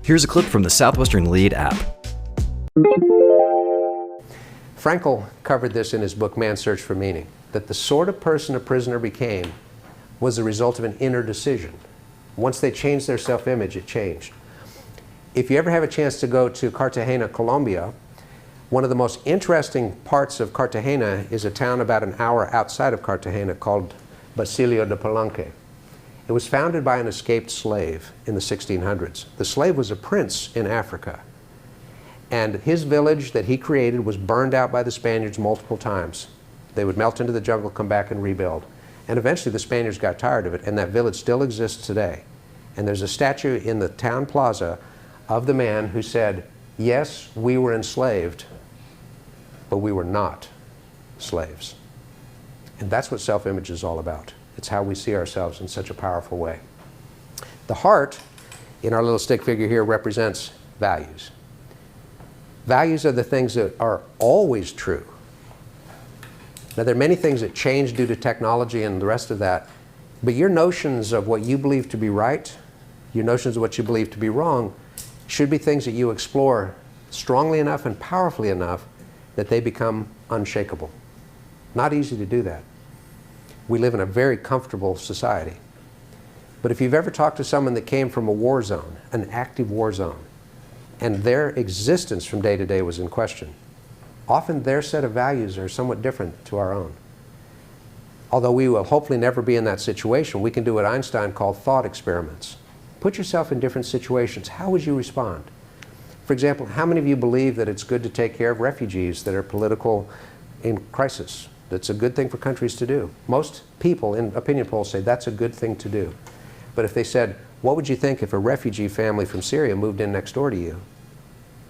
Here's a clip from the Southwestern Lead app. Frankl covered this in his book, Man's Search for Meaning, that the sort of person a prisoner became was the result of an inner decision. Once they changed their self-image, it changed. If you ever have a chance to go to Cartagena, Colombia, one of the most interesting parts of Cartagena is a town about an hour outside of Cartagena called Basilio de Palenque. It was founded by an escaped slave in the 1600s. The slave was a prince in Africa. And his village that he created was burned out by the Spaniards multiple times. They would melt into the jungle, come back and rebuild. And eventually the Spaniards got tired of it, and that village still exists today. And there's a statue in the town plaza of the man who said, yes, we were enslaved, but we were not slaves. And that's what self-image is all about. It's how we see ourselves in such a powerful way. The heart, in our little stick figure here, represents values. Values are the things that are always true. Now, there are many things that change due to technology and the rest of that, but your notions of what you believe to be right, your notions of what you believe to be wrong, should be things that you explore strongly enough and powerfully enough that they become unshakable. Not easy to do that. We live in a very comfortable society. But if you've ever talked to someone that came from a war zone, an active war zone, and their existence from day to day was in question, often their set of values are somewhat different to our own. Although we will hopefully never be in that situation, we can do what Einstein called thought experiments. Put yourself in different situations. How would you respond? For example, how many of you believe that it's good to take care of refugees that are political in crisis? That's a good thing for countries to do. Most people in opinion polls say that's a good thing to do. But if they said, what would you think if a refugee family from Syria moved in next door to you?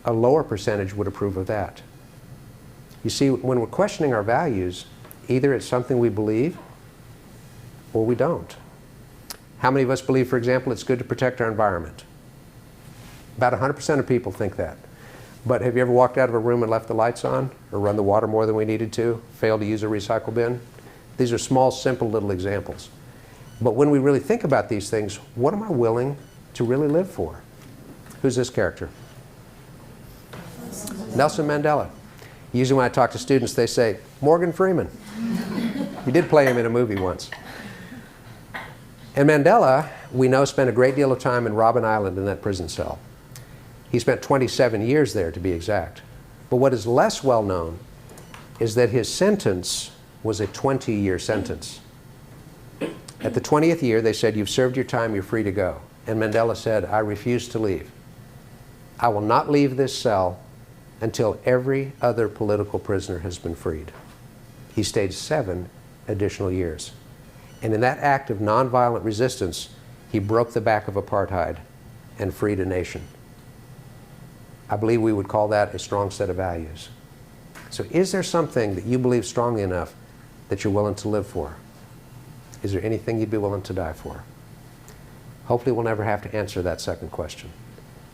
A lower percentage would approve of that. You see, when we're questioning our values, either it's something we believe or we don't. How many of us believe, for example, it's good to protect our environment? About 100% of people think that. But have you ever walked out of a room and left the lights on, or run the water more than we needed to, failed to use a recycle bin? These are small, simple little examples. But when we really think about these things, what am I willing to really live for? Who's this character? Nelson Mandela. Usually when I talk to students, they say, Morgan Freeman. You did play him in a movie once. And Mandela, we know, spent a great deal of time in Robben Island in that prison cell. He spent 27 years there, to be exact. But what is less well known is that his sentence was a 20-year sentence. At the 20th year, they said, you've served your time, you're free to go. And Mandela said, I refuse to leave. I will not leave this cell until every other political prisoner has been freed. He stayed 7 additional years. And in that act of nonviolent resistance, he broke the back of apartheid and freed a nation. I believe we would call that a strong set of values. So is there something that you believe strongly enough that you're willing to live for? Is there anything you'd be willing to die for? Hopefully we'll never have to answer that second question.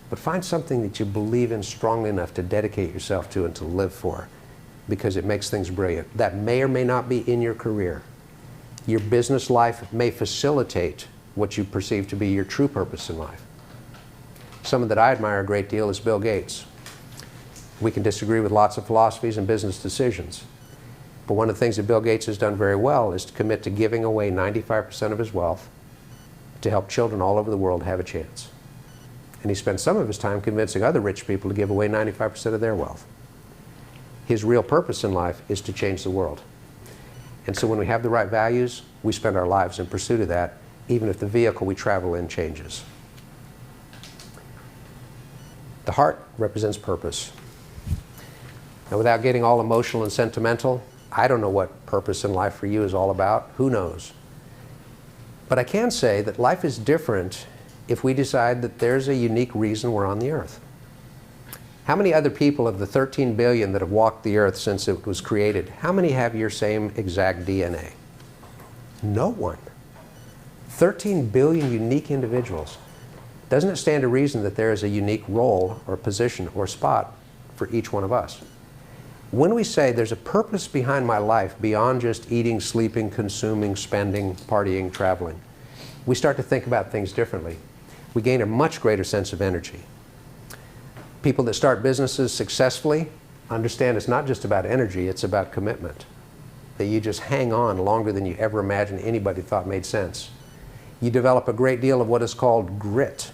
But find something that you believe in strongly enough to dedicate yourself to and to live for, because it makes things brilliant. That may or may not be in your career. Your business life may facilitate what you perceive to be your true purpose in life. Someone that I admire a great deal is Bill Gates. We can disagree with lots of philosophies and business decisions. But one of the things that Bill Gates has done very well is to commit to giving away 95% of his wealth to help children all over the world have a chance. And he spends some of his time convincing other rich people to give away 95% of their wealth. His real purpose in life is to change the world. And so when we have the right values, we spend our lives in pursuit of that, even if the vehicle we travel in changes. The heart represents purpose. Now, without getting all emotional and sentimental, I don't know what purpose in life for you is all about. Who knows? But I can say that life is different if we decide that there's a unique reason we're on the earth. How many other people of the 13 billion that have walked the earth since it was created, how many have your same exact DNA? No one. 13 billion unique individuals. Doesn't it stand to reason that there is a unique role or position or spot for each one of us? When we say there's a purpose behind my life beyond just eating, sleeping, consuming, spending, partying, traveling, we start to think about things differently. We gain a much greater sense of energy. People that start businesses successfully understand it's not just about energy, it's about commitment. That you just hang on longer than you ever imagined anybody thought made sense. You develop a great deal of what is called grit.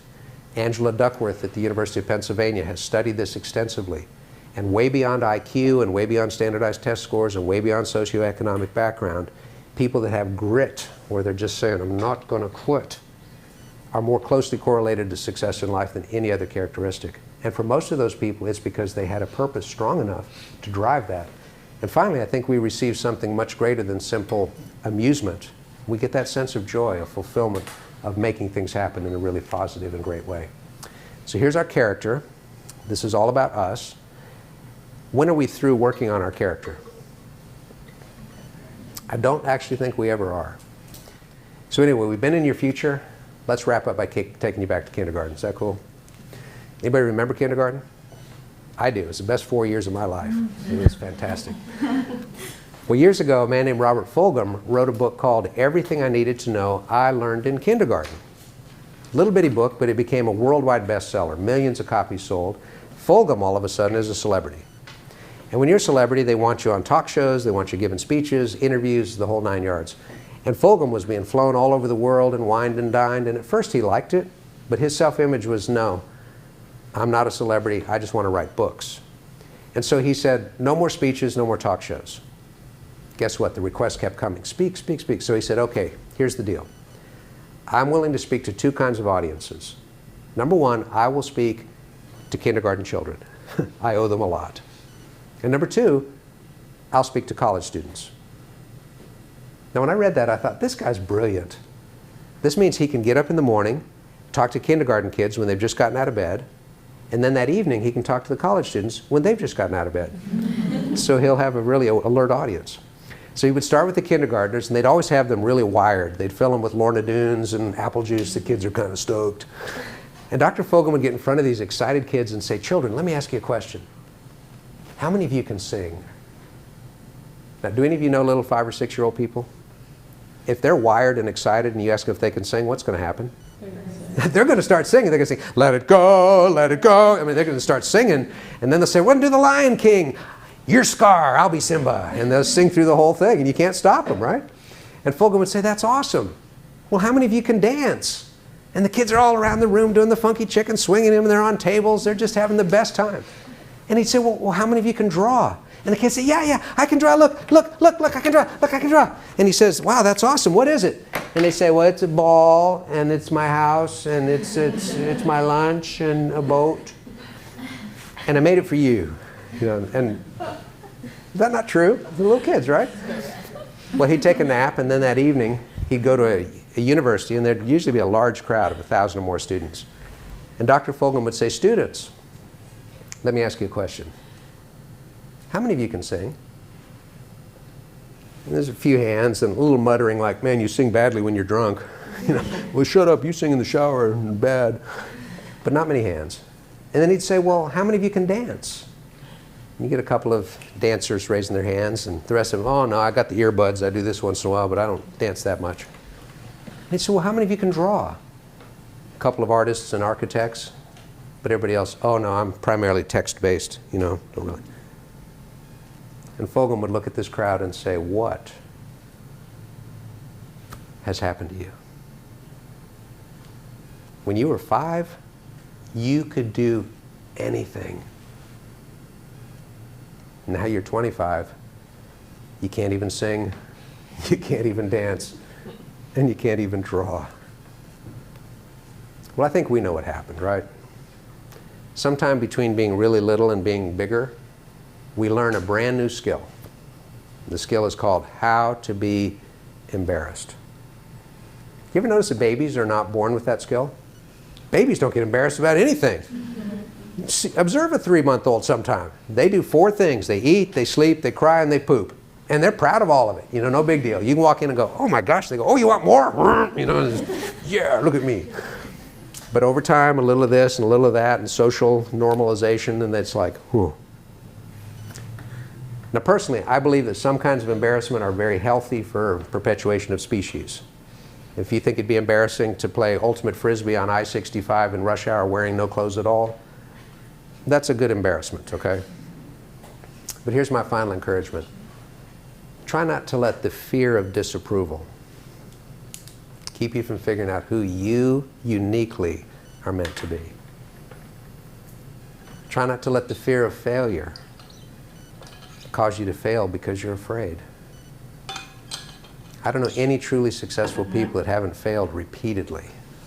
Angela Duckworth at the University of Pennsylvania has studied this extensively. And way beyond IQ and way beyond standardized test scores and way beyond socioeconomic background, people that have grit, where they're just saying, I'm not going to quit, are more closely correlated to success in life than any other characteristic. And for most of those people, it's because they had a purpose strong enough to drive that. And finally, I think we receive something much greater than simple amusement. We get that sense of joy, of fulfillment, of making things happen in a really positive and great way. So here's our character. This is all about us. When are we through working on our character? I don't actually think we ever are. So anyway, we've been in your future. Let's wrap up by taking you back to kindergarten. Is that cool? Anybody remember kindergarten? I do. It's the best 4 years of my life. It was fantastic. Well, years ago, a man named Robert Fulghum wrote a book called Everything I Needed to Know I Learned in Kindergarten. Little bitty book, but it became a worldwide bestseller. Millions of copies sold. Fulghum, all of a sudden, is a celebrity. And when you're a celebrity, they want you on talk shows, they want you giving speeches, interviews, the whole 9 yards. And Fulghum was being flown all over the world and wined and dined, and at first he liked it, but his self-image was, no, I'm not a celebrity, I just want to write books. And so he said, no more speeches, no more talk shows. Guess what? The requests kept coming. Speak, speak, speak. So he said, okay, here's the deal. I'm willing to speak to two kinds of audiences. Number one, I will speak to kindergarten children. I owe them a lot. And number two, I'll speak to college students. Now when I read that, I thought, this guy's brilliant. This means he can get up in the morning, talk to kindergarten kids when they've just gotten out of bed, and then that evening he can talk to the college students when they've just gotten out of bed. So he'll have a really alert audience. So he would start with the kindergartners, and they'd always have them really wired. They'd fill them with Lorna Doones and apple juice. The kids are kind of stoked. And Dr. Fulghum would get in front of these excited kids and say, children, let me ask you a question. How many of you can sing? Now, do any of you know little 5 or 6 year old people? If they're wired and excited and you ask them if they can sing, what's going to happen? They're going to start singing. They're going to sing, let it go, let it go. I mean, they're going to start singing. And then they'll say, well, do the Lion King. You're Scar, I'll be Simba. And they'll sing through the whole thing, and you can't stop them, right? And Fulghum would say, that's awesome. Well, how many of you can dance? And the kids are all around the room doing the funky chicken, swinging him, and they're on tables. They're just having the best time. And he'd say, well, how many of you can draw? And the kids say, yeah, I can draw. Look, I can draw. Look, I can draw. And he says, wow, that's awesome. What is it? And they say, well, it's a ball, and it's my house, and it's my lunch, and a boat. And I made it for you. You know, and is that not true? The little kids, right? Well, he'd take a nap, and then that evening, he'd go to a university, and there'd usually be a large crowd of 1,000 or more students. And Dr. Fulghum would say, students, let me ask you a question. How many of you can sing? And there's a few hands and a little muttering like, man, you sing badly when you're drunk. You know, well, shut up, you sing in the shower and bad. But not many hands. And then he'd say, well, how many of you can dance? And you get a couple of dancers raising their hands, and the rest of them, oh no, I got the earbuds, I do this once in a while, but I don't dance that much. And he'd say, well, how many of you can draw? A couple of artists and architects, but everybody else, oh no, I'm primarily text-based, you know, don't really. And Fulghum would look at this crowd and say, what has happened to you? When you were 5, you could do anything. Now you're 25, you can't even sing, you can't even dance, and you can't even draw. Well, I think we know what happened, right? Sometime between being really little and being bigger, we learn a brand new skill. The skill is called how to be embarrassed. You ever notice that babies are not born with that skill? Babies don't get embarrassed about anything. Observe a 3-month-old sometime. They do 4 things. They eat, they sleep, they cry, and they poop. And they're proud of all of it. You know, no big deal. You can walk in and go, oh my gosh. They go, oh, you want more? You know, yeah, look at me. But over time, a little of this and a little of that and social normalization, and it's like, whew. Now personally, I believe that some kinds of embarrassment are very healthy for perpetuation of species. If you think it'd be embarrassing to play ultimate frisbee on I-65 in rush hour wearing no clothes at all, That's a good embarrassment, okay? But here's my final encouragement. Try not to let the fear of disapproval keep you from figuring out who you uniquely are meant to be. Try not to let the fear of failure cause you to fail because you're afraid. I don't know any truly successful people that haven't failed repeatedly,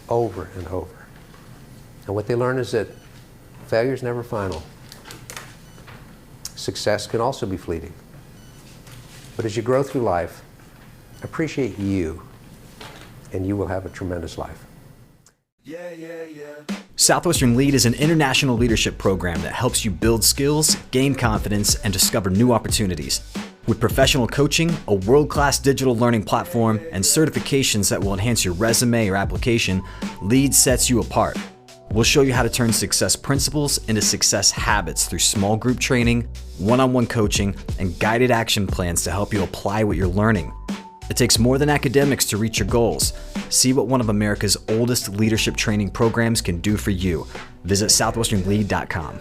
over and over. And what they learn is that failure is never final. Success can also be fleeting. But as you grow through life, appreciate you, and you will have a tremendous life. Southwestern Lead is an international leadership program that helps you build skills, gain confidence, and discover new opportunities. With professional coaching, a world-class digital learning platform, and certifications that will enhance your resume or application, Lead sets you apart. We'll show you how to turn success principles into success habits through small group training, one-on-one coaching, and guided action plans to help you apply what you're learning. It takes more than academics to reach your goals. See what one of America's oldest leadership training programs can do for you. Visit southwesternlead.com.